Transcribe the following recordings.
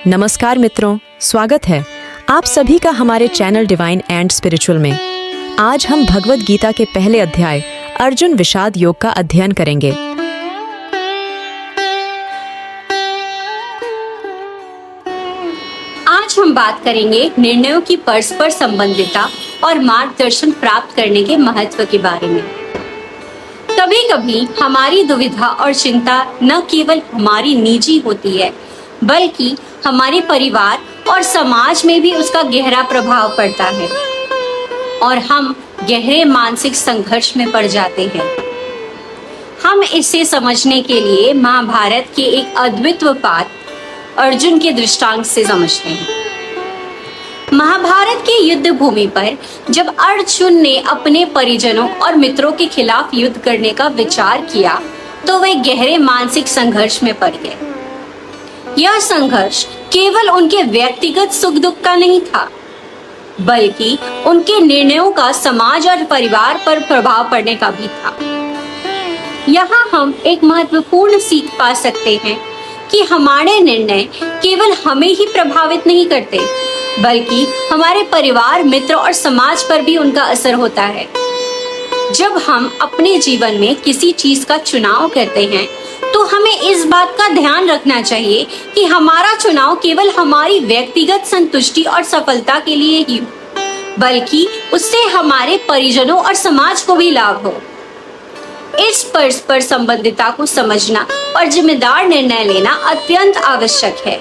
नमस्कार मित्रों, स्वागत है आप सभी का हमारे चैनल डिवाइन एंड स्पिरिचुअल में। आज हम भगवद गीता के पहले अध्याय अर्जुन विषाद योग का अध्ययन करेंगे। आज हम बात करेंगे निर्णयों की परस्पर संबंधिता और मार्गदर्शन प्राप्त करने के महत्व के बारे में। कभी कभी हमारी दुविधा और चिंता न केवल हमारी निजी होती है, बल्कि हमारे परिवार और समाज में भी उसका गहरा प्रभाव पड़ता है और हम गहरे मानसिक संघर्ष में पड़ जाते हैं। हम इसे समझने के लिए महाभारत के एक अद्वितीय पात्र अर्जुन के दृष्टांत से समझते हैं। महाभारत के युद्ध भूमि पर जब अर्जुन ने अपने परिजनों और मित्रों के खिलाफ युद्ध करने का विचार किया, तो वे गहरे मानसिक संघर्ष में पड़ गए। यह संघर्ष केवल उनके व्यक्तिगत सुख दुख का नहीं था, बल्कि उनके निर्णयों का समाज और परिवार पर प्रभाव पड़ने का भी था। यहाँ हम एक महत्वपूर्ण सीख पा सकते हैं कि हमारे निर्णय केवल हमें ही प्रभावित नहीं करते, बल्कि हमारे परिवार, मित्र और समाज पर भी उनका असर होता है। जब हम अपने जीवन में किसी चीज का चुनाव करते हैं, तो हमें इस बात का ध्यान रखना चाहिए कि हमारा चुनाव केवल हमारी व्यक्तिगत संतुष्टि और सफलता के लिए ही, बल्कि उससे हमारे परिजनों और समाज को भी लाभ हो। इस परस्पर संबंधिता को समझना और जिम्मेदार निर्णय लेना अत्यंत आवश्यक है।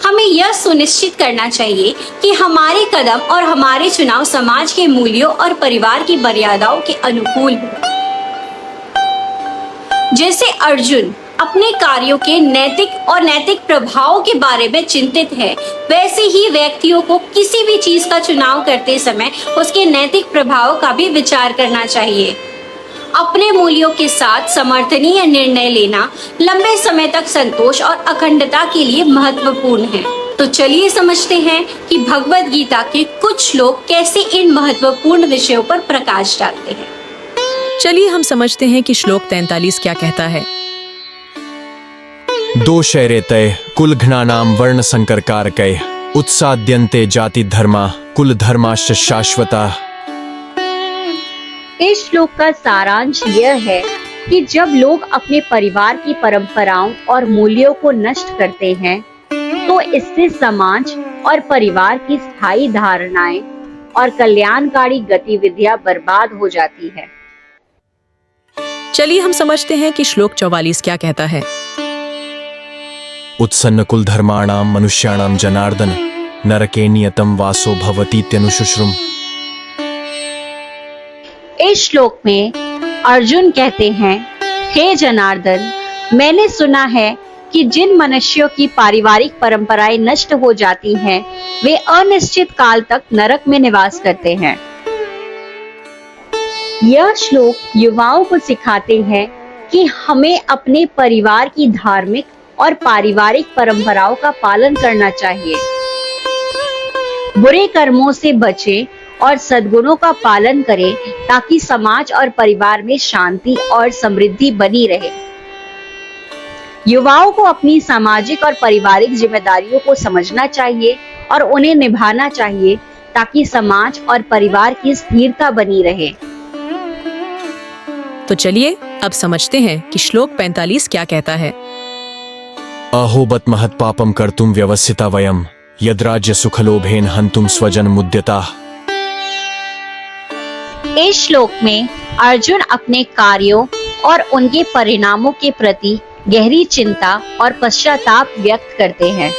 हमें यह सुनिश्चित करना चाहिए कि हमारे कदम और हमारे चुनाव समाज के मूल्यों और परिवार की मर्यादाओं के अनुकूल हो। जैसे अर्जुन अपने कार्यों के नैतिक प्रभाव के बारे में चिंतित है, वैसे ही व्यक्तियों को किसी भी चीज का चुनाव करते समय उसके नैतिक प्रभाव का भी विचार करना चाहिए। अपने मूल्यों के साथ समर्थनीय निर्णय लेना लंबे समय तक संतोष और अखंडता के लिए महत्वपूर्ण है। तो चलिए समझते हैं कि भगवद गीता के कुछ श्लोक कैसे इन महत्वपूर्ण विषयों पर प्रकाश डालते हैं। चलिए हम समझते हैं कि श्लोक 43 क्या कहता है। दोषैरेतय कुल घ्नानाम वर्ण संकर कारकय उत्साद्यन्ते जाति धर्मा कुल धर्माश्च शाश्वता। इस श्लोक का सारांश यह है कि जब लोग अपने परिवार की परंपराओं और मूल्यों को नष्ट करते हैं, तो इससे समाज और परिवार की स्थायी धारणाएं और कल्याणकारी गतिविधियां बर्बाद हो जाती है। चलिए हम समझते हैं कि श्लोक 44 क्या कहता है। उत्सन्न कुल धर्माणाम मनुष्याणाम जनार्दन नरके नियतम वासो भवतीत्यनुशुश्रुम। इस श्लोक में अर्जुन कहते हैं, हे जनार्दन, मैंने सुना है कि जिन मनुष्यों की पारिवारिक परंपराएं नष्ट हो जाती हैं, वे अनिश्चित काल तक नरक में निवास करते हैं। यह श्लोक युवाओं को सिखाते हैं कि हमें अपने परिवार की धार्मिक और पारिवारिक परंपराओं का पालन करना चाहिए, बुरे कर्मों से बचें और सद्गुणों का पालन करें, ताकि समाज और परिवार में शांति और समृद्धि बनी रहे। युवाओं को अपनी सामाजिक और पारिवारिक जिम्मेदारियों को समझना चाहिए और उन्हें निभाना चाहिए, ताकि समाज और परिवार की स्थिरता बनी रहे। तो चलिए अब समझते हैं कि श्लोक 45 क्या कहता है। अहोबत महत् पापम कर्तुम व्यवसिता वयम यद्राज्य सुखलोभेन हंतुम स्वजन मुद्यता। इस श्लोक में अर्जुन अपने कार्यों और उनके परिणामों के प्रति गहरी चिंता और पश्चाताप व्यक्त करते हैं।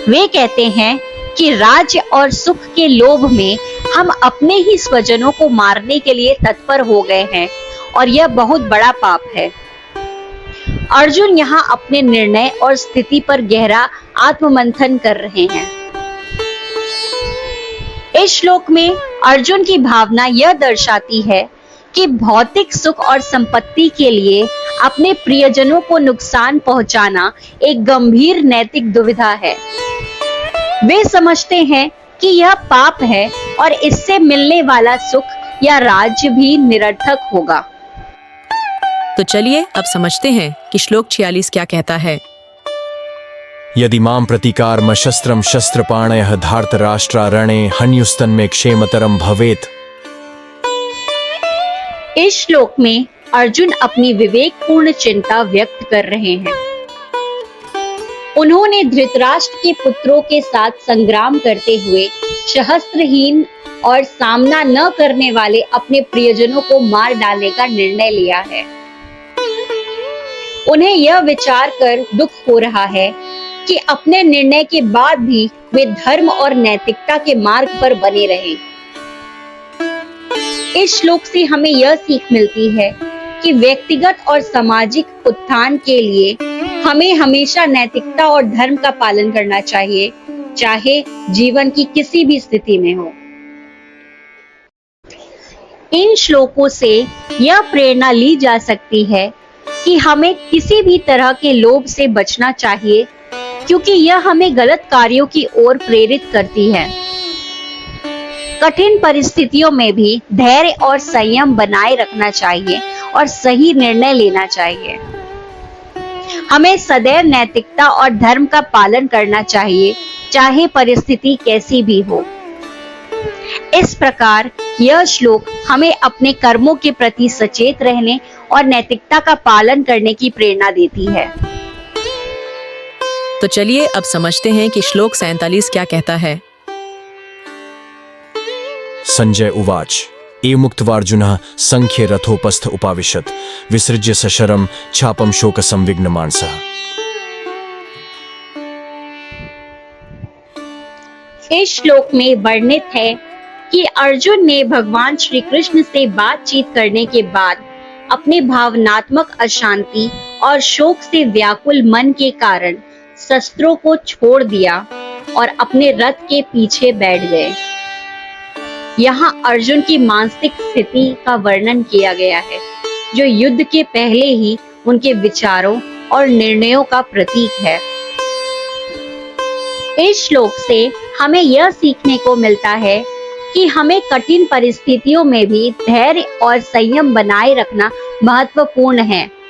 वे कहते हैं कि राज्य और सुख के लोभ में हम अपने ही स्वजनों को मारने के लिए तत्पर हो गए हैं, और यह बहुत बड़ा पाप है। अर्जुन यहाँ अपने निर्णय और स्थिति पर गहरा आत्ममंथन कर रहे हैं। इस श्लोक में अर्जुन की भावना यह दर्शाती है कि भौतिक सुख और संपत्ति के लिए अपने प्रियजनों को नुकसान पहुंचाना एक गंभीर नैतिक दुविधा है। वे समझते हैं कि यह पाप है और इससे मिलने वाला सुख या राज्य भी निरर्थक होगा। तो चलिए अब समझते हैं कि श्लोक 46 क्या कहता है। यदि मां प्रतीकारम शस्त्रम शस्त्रपाणयः धार्तराष्ट्रारणे हन्युस्तन में क्षेमतरम भवेत। इस श्लोक में अर्जुन अपनी विवेकपूर्ण चिंता व्यक्त कर रहे हैं। उन्होंने धृतराष्ट्र के पुत्रों के साथ संग्राम करते हुए सहस्त्रहीन और सामना न करने वाले अपने प्रियजनों को मार डालने का निर्णय लिया है। उन्हें यह विचार कर दुख हो रहा है कि अपने निर्णय के बाद भी वे धर्म और नैतिकता के मार्ग पर बने रहें। इस श्लोक से हमें यह सीख मिलती है कि व्यक्तिगत और सामाजिक उत्थान के लिए हमें हमेशा नैतिकता और धर्म का पालन करना चाहिए, चाहे जीवन की किसी भी स्थिति में हो। इन श्लोकों से यह प्रेरणा ली जा सकती है कि हमें किसी भी तरह के लोभ से बचना चाहिए, क्योंकि यह हमें गलत कार्यों की ओर प्रेरित करती है। कठिन परिस्थितियों में भी धैर्य और संयम बनाए रखना चाहिए और सही निर्णय लेना चाहिए। हमें सदैव नैतिकता और धर्म का पालन करना चाहिए, चाहे परिस्थिति कैसी भी हो। इस प्रकार यह श्लोक हमें अपने कर्मों के प्रति सचेत रहने और नैतिकता का पालन करने की प्रेरणा देती है। तो चलिए अब समझते हैं कि श्लोक 47 क्या कहता है। संजय उवाच एमुक्त्वार्जुनः संख्ये रथोपस्थ उपाविशत् विसृज्य सशरम छापम शोक संविघ्न मानसः। इस श्लोक में वर्णित है कि अर्जुन ने भगवान श्री कृष्ण से बातचीत करने के बाद अपने भावनात्मक अशांति और शोक से व्याकुल मन के कारण शस्त्रों को छोड़ दिया और अपने रथ के पीछे बैठ गए। यहाँ अर्जुन की मानसिक स्थिति का वर्णन किया गया है, जो युद्ध के पहले ही उनके विचारों और निर्णयों का प्रतीक है। इस श्लोक से हमें यह सीखने को मिलता है कि हमें कठिन परिस्थितियों में भी धैर्य और संयम बनाए रखना महत्वपूर्ण है।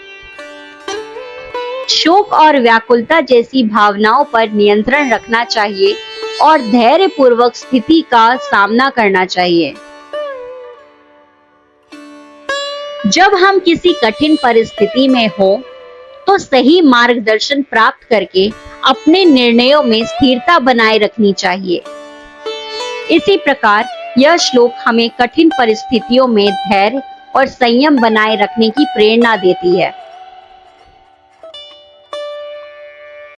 शोक और व्याकुलता जैसी भावनाओं पर नियंत्रण रखना चाहिए और धैर्य पूर्वक स्थिति का सामना करना चाहिए। जब हम किसी कठिन परिस्थिति में हो, तो सही मार्गदर्शन प्राप्त करके अपने निर्णयों में स्थिरता बनाए रखनी चाहिए। इसी प्रकार यह श्लोक हमें कठिन परिस्थितियों में धैर्य और संयम बनाए रखने की प्रेरणा देती है।